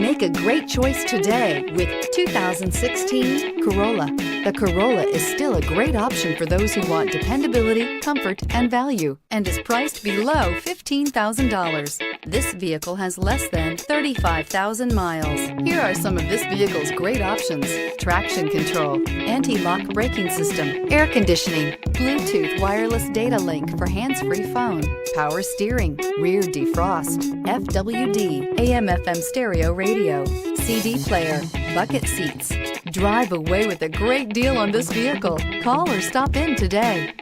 Make a great choice today with 2016 Corolla. The Corolla is still a great option for those who want dependability, comfort, and value, and is priced below $15,000. This vehicle has less than 35,000 miles. Here are some of this vehicle's great options: traction control, anti-lock braking system, air conditioning, Bluetooth wireless data link for hands-free phone, power steering, rear defrost, FWD, AM/FM stereo radio, CD player, bucket seats. Drive away with a great deal on this vehicle. Call or stop in today.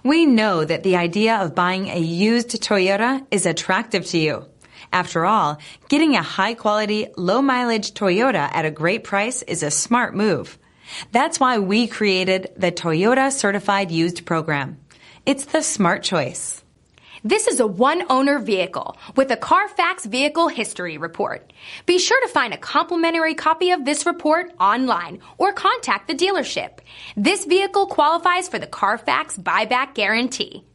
We know that the idea of buying a used Toyota is attractive to you. After all, getting a high-quality, low-mileage Toyota at a great price is a smart move. That's why we created the Toyota Certified Used Program. It's the smart choice. This is a one-owner vehicle with a Carfax Vehicle History Report. Be sure to find a complimentary copy of this report online or contact the dealership. This vehicle qualifies for the Carfax Buyback Guarantee.